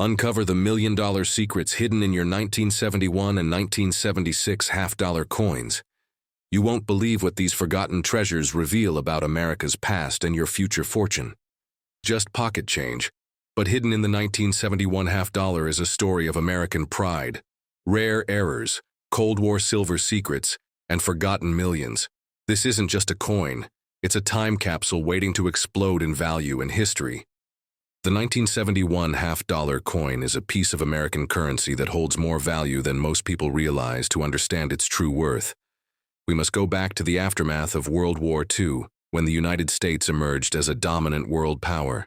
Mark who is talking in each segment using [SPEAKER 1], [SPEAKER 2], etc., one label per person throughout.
[SPEAKER 1] Uncover the million-dollar secrets hidden in your 1971 and 1976 half-dollar coins. You won't believe what these forgotten treasures reveal about America's past and your future fortune. Just pocket change, but hidden in the 1971 half-dollar is a story of American pride, rare errors, Cold War silver secrets, and forgotten millions. This isn't just a coin, it's a time capsule waiting to explode in value and history. The 1971 half-dollar coin is a piece of American currency that holds more value than most people realize to understand its true worth. We must go back to the aftermath of World War II, when the United States emerged as a dominant world power.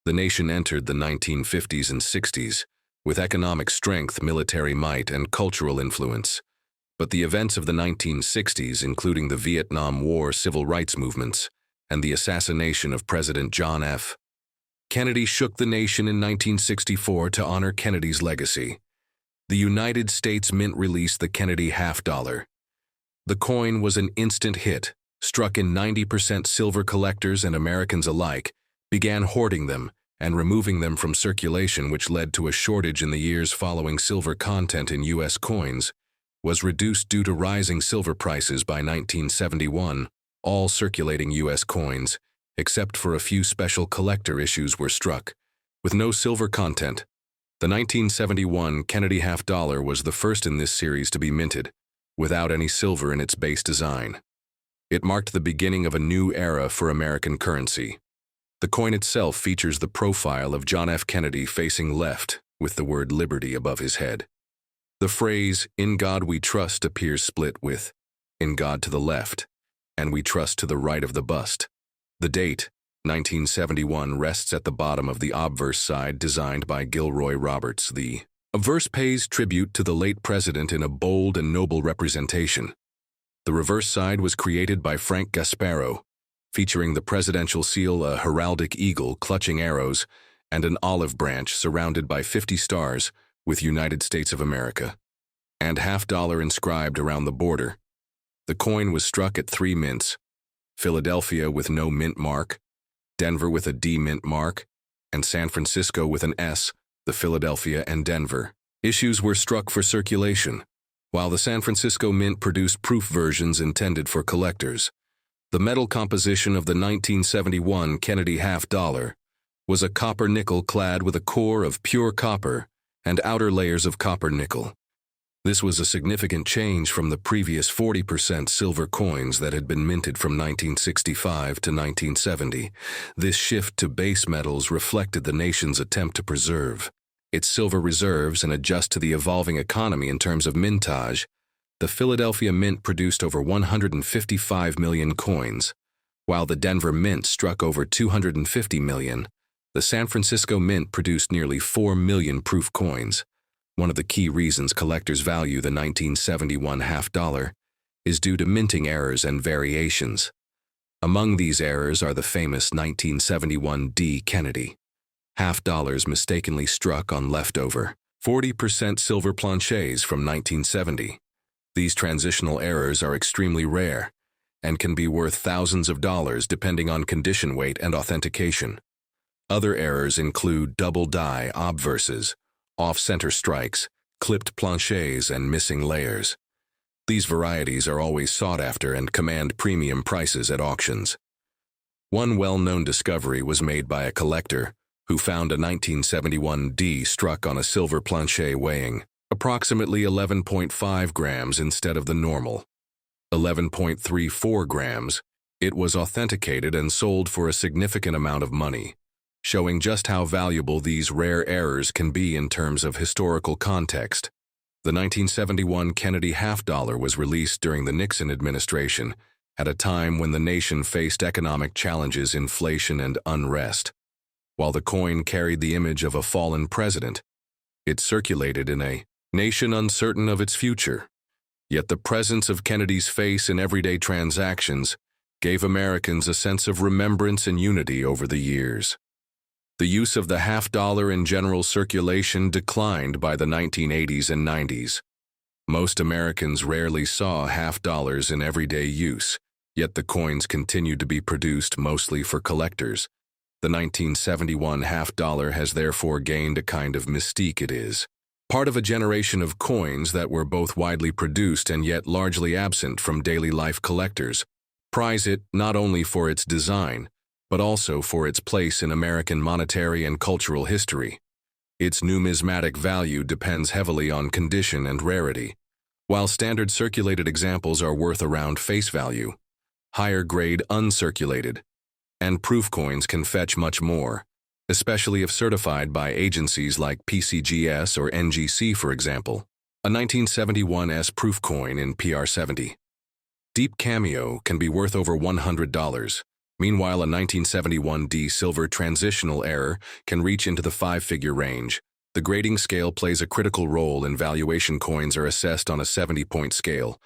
[SPEAKER 1] The nation entered the 1950s and 60s with economic strength, military might, and cultural influence. But the events of the 1960s, including the Vietnam War civil rights movements and the assassination of President John F. Kennedy, shook the nation in 1964 to honor Kennedy's legacy. The United States Mint released the Kennedy half-dollar. The coin was an instant hit, struck in 90%. Silver collectors and Americans alike began hoarding them and removing them from circulation, which led to a shortage in the years following. Silver content in U.S. coins was reduced due to rising silver prices. By 1971, all circulating U.S. coins, except for a few special collector issues, were struck with no silver content. The 1971 Kennedy half-dollar was the first in this series to be minted, without any silver in its base design. It marked the beginning of a new era for American currency. The coin itself features the profile of John F. Kennedy facing left, with the word liberty above his head. The phrase, "In God we trust," appears split with, "In God" to the left, and "We trust" to the right of the bust. The date, 1971, rests at the bottom of the obverse side, designed by Gilroy Roberts. The obverse pays tribute to the late president in a bold and noble representation. The reverse side was created by Frank Gasparo, featuring the presidential seal, a heraldic eagle clutching arrows, and an olive branch surrounded by 50 stars with United States of America, and half-dollar inscribed around the border. The coin was struck at 3 mints: Philadelphia with no mint mark, Denver with a D mint mark, and San Francisco with an S. The Philadelphia and Denver issues were struck for circulation, while the San Francisco Mint produced proof versions intended for collectors. The metal composition of the 1971 Kennedy half-dollar was a copper nickel clad with a core of pure copper and outer layers of copper nickel. This was a significant change from the previous 40% silver coins that had been minted from 1965 to 1970. This shift to base metals reflected the nation's attempt to preserve its silver reserves and adjust to the evolving economy in terms of mintage. The Philadelphia Mint produced over 155 million coins, while the Denver Mint struck over 250 million. The San Francisco Mint produced nearly 4 million proof coins. One of the key reasons collectors value the 1971 half-dollar is due to minting errors and variations. Among these errors are the famous 1971 D. Kennedy half-dollars mistakenly struck on leftover 40% silver planchets from 1970. These transitional errors are extremely rare and can be worth thousands of dollars depending on condition, weight, and authentication. Other errors include double die obverses, off-center strikes, clipped planchets, and missing layers. These varieties are always sought after and command premium prices at auctions. One well-known discovery was made by a collector who found a 1971 D struck on a silver planchet weighing approximately 11.5 grams instead of the normal 11.34 grams. It was authenticated and sold for a significant amount of money, showing just how valuable these rare errors can be in terms of historical context. The 1971 Kennedy half-dollar was released during the Nixon administration, at a time when the nation faced economic challenges, inflation, and unrest. While the coin carried the image of a fallen president, it circulated in a nation uncertain of its future. Yet the presence of Kennedy's face in everyday transactions gave Americans a sense of remembrance and unity over the years. The use of the half-dollar in general circulation declined by the 1980s and 90s. Most Americans rarely saw half-dollars in everyday use, yet the coins continued to be produced mostly for collectors. The 1971 half dollar has therefore gained a kind of mystique. It is part of a generation of coins that were both widely produced and yet largely absent from daily life. Collectors prize it not only for its design, but also for its place in American monetary and cultural history. Its numismatic value depends heavily on condition and rarity. While standard circulated examples are worth around face value, higher grade uncirculated and proof coins can fetch much more, especially if certified by agencies like PCGS or NGC. For example, a 1971 proof coin in PR70 Deep Cameo can be worth over $100. Meanwhile, a 1971 D Silver Transitional Error can reach into the five-figure range. The grading scale plays a critical role in valuation. Coins are assessed on a 70-point scale,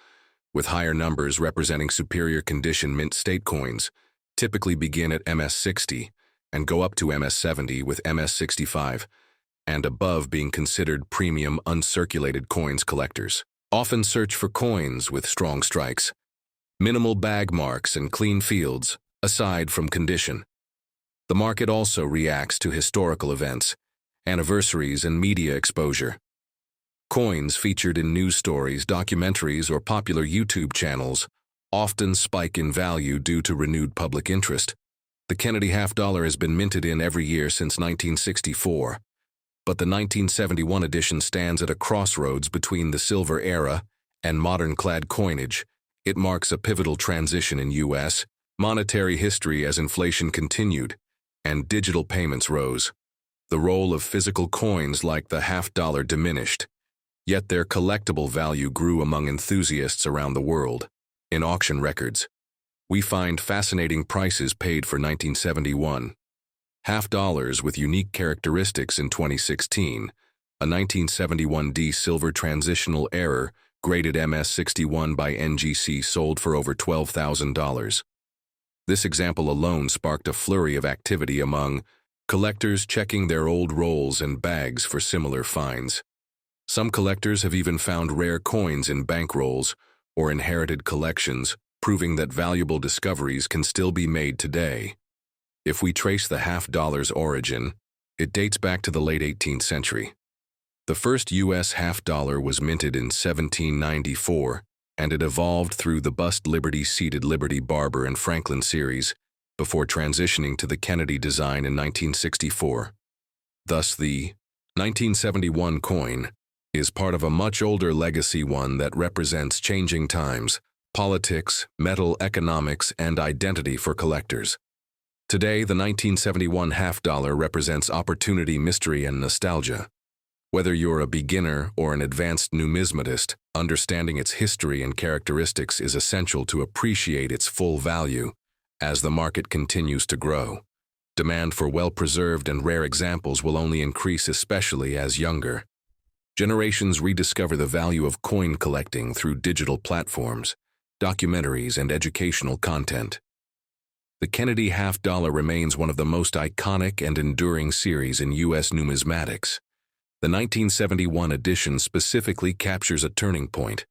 [SPEAKER 1] with higher numbers representing superior condition mint state coins, typically begin at MS60 and go up to MS70, with MS65 and above being considered premium uncirculated coins. Collectors often search for coins with strong strikes, minimal bag marks, and clean fields, aside from condition. The market also reacts to historical events, anniversaries, and media exposure. Coins featured in news stories, documentaries, or popular YouTube channels often spike in value due to renewed public interest. The Kennedy half dollar has been minted in every year since 1964, but the 1971 edition stands at a crossroads between the silver era and modern clad coinage. It marks a pivotal transition in U.S. monetary history as inflation continued and digital payments rose. The role of physical coins like the half dollar diminished, yet their collectible value grew among enthusiasts around the world. In auction records, we find fascinating prices paid for 1971 half dollars with unique characteristics. In 2016, a 1971 D Silver Transitional Error graded MS61 by NGC sold for over $12,000. This example alone sparked a flurry of activity among collectors checking their old rolls and bags for similar finds. Some collectors have even found rare coins in bankrolls or inherited collections, proving that valuable discoveries can still be made today. If we trace the half dollar's origin, it dates back to the late 18th century. The first U.S. half dollar was minted in 1794, and it evolved through the bust Liberty seated Liberty Barber and Franklin series before transitioning to the Kennedy design in 1964. Thus, the 1971 coin is part of a much older legacy, one that represents changing times, politics, metal economics, and identity for collectors. Today, the 1971 half dollar represents opportunity, mystery, and nostalgia. Whether you're a beginner or an advanced numismatist, understanding its history and characteristics is essential to appreciate its full value. As the market continues to grow, demand for well-preserved and rare examples will only increase, especially as younger generations rediscover the value of coin collecting through digital platforms, documentaries, and educational content. The Kennedy half dollar remains one of the most iconic and enduring series in U.S. numismatics. The 1971 edition specifically captures a turning point,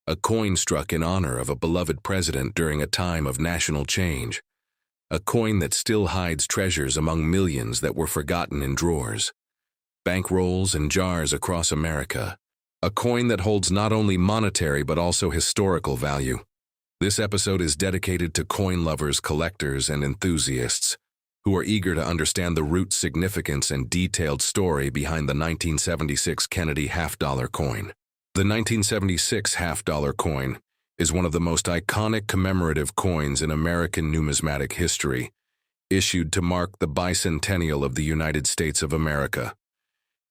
[SPEAKER 1] a coin struck in honor of a beloved president during a time of national change, a coin that still hides treasures among millions that were forgotten in drawers, bankrolls, and jars across America, a coin that holds not only monetary but also historical value. This episode is dedicated to coin lovers, collectors, and enthusiasts who are eager to understand the root significance and detailed story behind the 1976 Kennedy half dollar coin. The 1976 half dollar coin is one of the most iconic commemorative coins in American numismatic history, issued to mark the Bicentennial of the United States of America.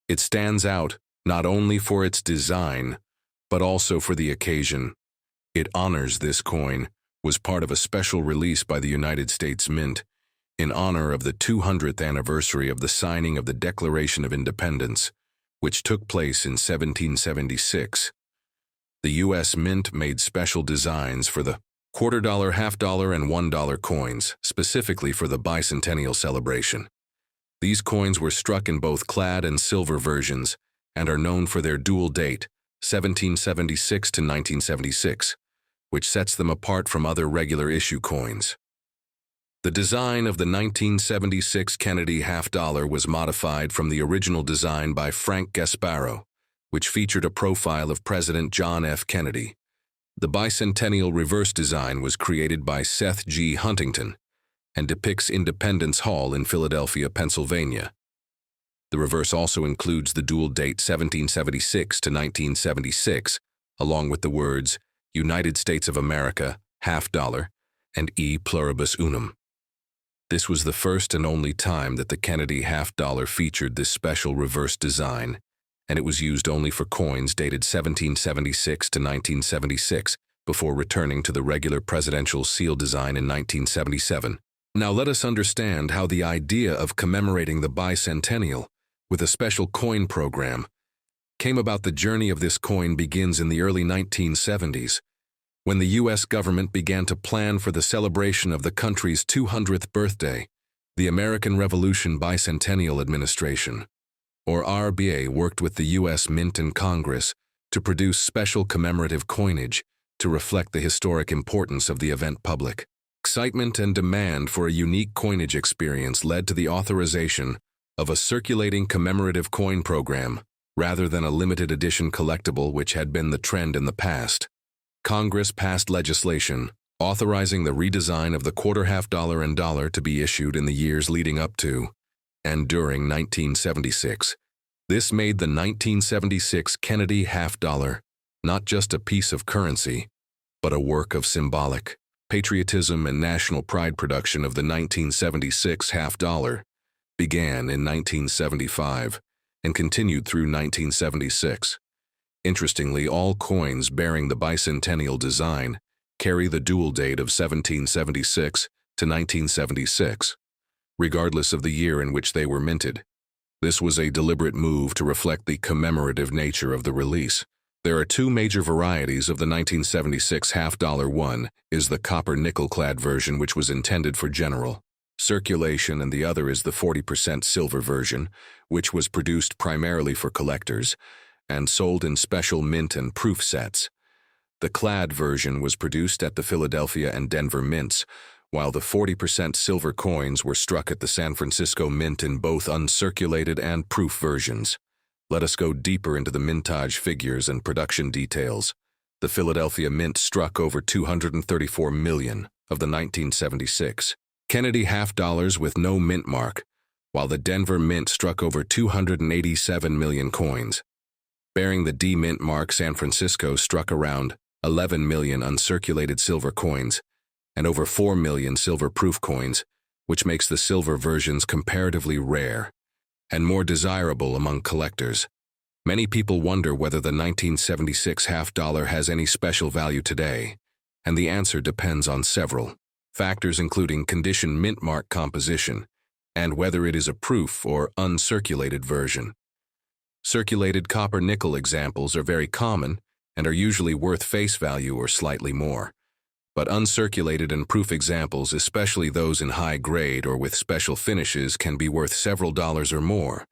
[SPEAKER 1] It stands out not only for its design, but also for the occasion. It honors this coin was part of a special release by the United States Mint in honor of the 200th anniversary of the signing of the Declaration of Independence, which took place in 1776. The U.S. Mint made special designs for the $quarter-dollar, half-dollar, and $1 coins, specifically for the Bicentennial celebration. These coins were struck in both clad and silver versions and are known for their dual date, 1776 to 1976, which sets them apart from other regular issue coins. The design of the 1976 Kennedy half-dollar was modified from the original design by Frank Gasparro, which featured a profile of President John F. Kennedy. The Bicentennial reverse design was created by Seth G. Huntington and depicts Independence Hall in Philadelphia, Pennsylvania. The reverse also includes the dual date 1776 to 1976, along with the words United States of America, half-dollar, and E pluribus unum. This was the first and only time that the Kennedy half-dollar featured this special reverse design, and it was used only for coins dated 1776 to 1976 before returning to the regular presidential seal design in 1977. Now let us understand how the idea of commemorating the bicentennial with a special coin program came about. The journey of this coin begins in the early 1970s, when the U.S. government began to plan for the celebration of the country's 200th birthday. The American Revolution Bicentennial Administration, or RBA, worked with the U.S. Mint and Congress to produce special commemorative coinage to reflect the historic importance of the event. Public excitement and demand for a unique coinage experience led to the authorization of a circulating commemorative coin program rather than a limited edition collectible, which had been the trend in the past. Congress passed legislation authorizing the redesign of the quarter, half-dollar, and dollar to be issued in the years leading up to and during 1976. This made the 1976 Kennedy half-dollar not just a piece of currency, but a work of symbolic patriotism and national pride. Production of the 1976 half-dollar began in 1975 and continued through 1976. Interestingly, all coins bearing the bicentennial design carry the dual date of 1776 to 1976, regardless of the year in which they were minted. This was a deliberate move to reflect the commemorative nature of the release. There are two major varieties of the 1976 half-dollar. One is the copper-nickel-clad version, which was intended for general circulation, and the other is the 40% silver version, which was produced primarily for collectors and sold in special mint and proof sets. The clad version was produced at the Philadelphia and Denver mints, while the 40% silver coins were struck at the San Francisco Mint in both uncirculated and proof versions. Let us go deeper into the mintage figures and production details. The Philadelphia Mint struck over 234 million of the 1976 Kennedy half-dollars with no mint mark, while the Denver Mint struck over 287 million coins. Bearing the D mint mark, San Francisco struck around 11 million uncirculated silver coins and over 4 million silver proof coins, which makes the silver versions comparatively rare and more desirable among collectors. Many people wonder whether the 1976 half-dollar has any special value today, and the answer depends on several factors, including condition, mint mark composition, and whether it is a proof or uncirculated version. Circulated copper-nickel examples are very common and are usually worth face value or slightly more. But uncirculated and proof examples, especially those in high grade or with special finishes, can be worth several dollars or more.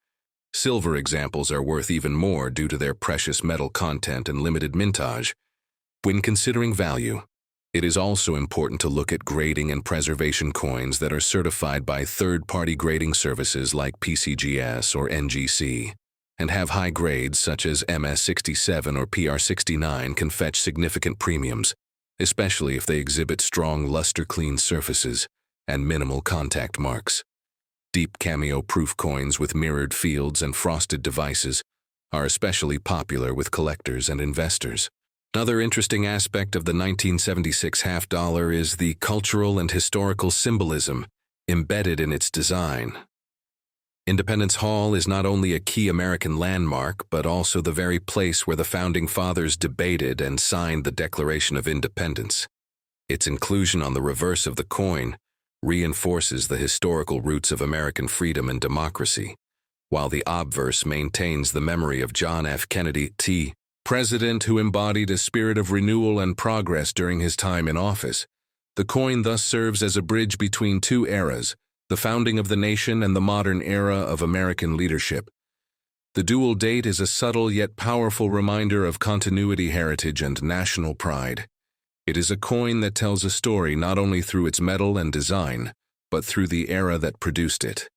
[SPEAKER 1] Silver examples are worth even more due to their precious metal content and limited mintage. When considering value, it is also important to look at grading and preservation coins that are certified by third-party grading services like PCGS or NGC, and have high grades such as MS67 or PR69 can fetch significant premiums, especially if they exhibit strong luster-clean surfaces and minimal contact marks. Deep cameo-proof coins with mirrored fields and frosted devices are especially popular with collectors and investors. Another interesting aspect of the 1976 half-dollar is the cultural and historical symbolism embedded in its design. Independence Hall is not only a key American landmark, but also the very place where the Founding Fathers debated and signed the Declaration of Independence. Its inclusion on the reverse of the coin reinforces the historical roots of American freedom and democracy, while the obverse maintains the memory of John F. Kennedy, President who embodied a spirit of renewal and progress during his time in office. The coin thus serves as a bridge between two eras, the founding of the nation and the modern era of American leadership. The dual date is a subtle yet powerful reminder of continuity, heritage, and national pride. It is a coin that tells a story not only through its metal and design, but through the era that produced it.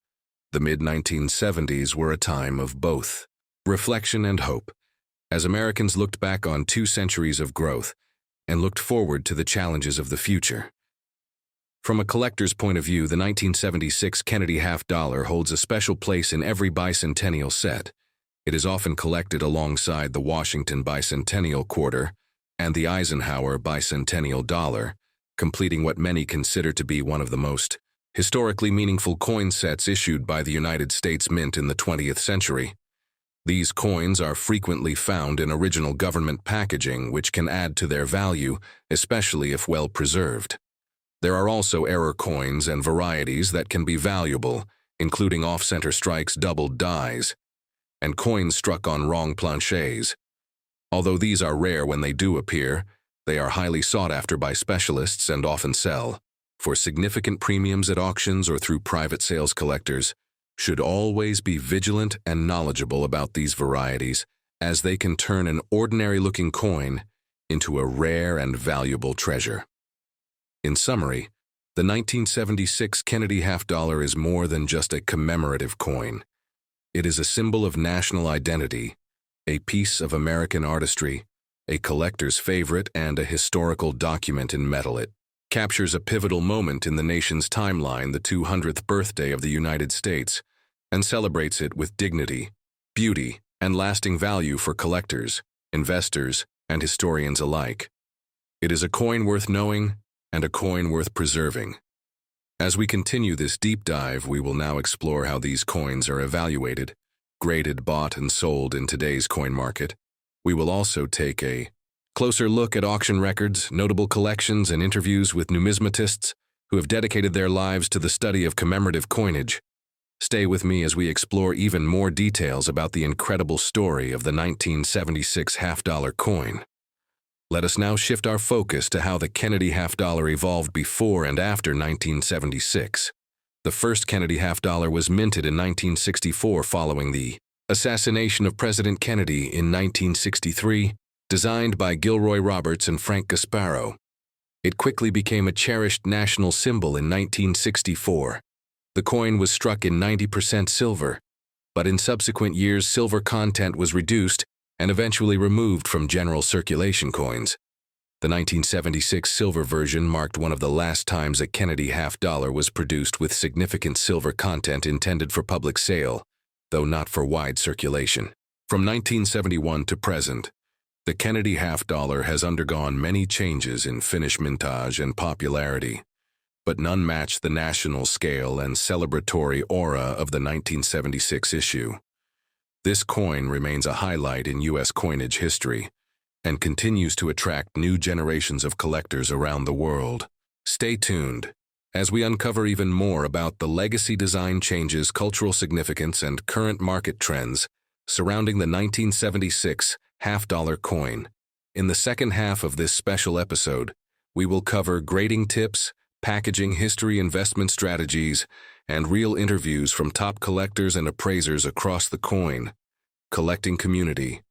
[SPEAKER 1] The mid-1970s were a time of both reflection and hope, as Americans looked back on 2 centuries of growth and looked forward to the challenges of the future. From a collector's point of view, the 1976 Kennedy half-dollar holds a special place in every bicentennial set. It is often collected alongside the Washington Bicentennial quarter and the Eisenhower Bicentennial dollar, completing what many consider to be one of the most historically meaningful coin sets issued by the United States Mint in the 20th century. These coins are frequently found in original government packaging, which can add to their value, especially if well preserved. There are also error coins and varieties that can be valuable, including off-center strikes, doubled dies, and coins struck on wrong planchets. Although these are rare when they do appear, they are highly sought after by specialists and often sell for significant premiums at auctions or through private sales. Collectors should always be vigilant and knowledgeable about these varieties, as they can turn an ordinary-looking coin into a rare and valuable treasure. In summary, the 1976 Kennedy half-dollar is more than just a commemorative coin. It is a symbol of national identity, a piece of American artistry, a collector's favorite, and a historical document in metal. It captures a pivotal moment in the nation's timeline, the 200th birthday of the United States, and celebrates it with dignity, beauty, and lasting value for collectors, investors, and historians alike. It is a coin worth knowing and a coin worth preserving. As we continue this deep dive, we will now explore how these coins are evaluated, graded, bought, and sold in today's coin market. We will also take a closer look at auction records, notable collections, and interviews with numismatists who have dedicated their lives to the study of commemorative coinage. Stay with me as we explore even more details about the incredible story of the 1976 half-dollar coin. Let us now shift our focus to how the Kennedy half-dollar evolved before and after 1976. The first Kennedy half-dollar was minted in 1964 following the assassination of President Kennedy in 1963, designed by Gilroy Roberts and Frank Gasparo. It quickly became a cherished national symbol in 1964. The coin was struck in 90% silver, but in subsequent years silver content was reduced and eventually removed from general circulation coins. The 1976 silver version marked one of the last times a Kennedy half-dollar was produced with significant silver content intended for public sale, though not for wide circulation. From 1971 to present, the Kennedy half-dollar has undergone many changes in finish, mintage, and popularity, but none match the national scale and celebratory aura of the 1976 issue. This coin remains a highlight in U.S. coinage history and continues to attract new generations of collectors around the world. Stay tuned as we uncover even more about the legacy, design changes, cultural significance, and current market trends surrounding the 1976 half-dollar coin. In the second half of this special episode, we will cover grading tips, packaging history, investment strategies, and real interviews from top collectors and appraisers across the coin collecting community.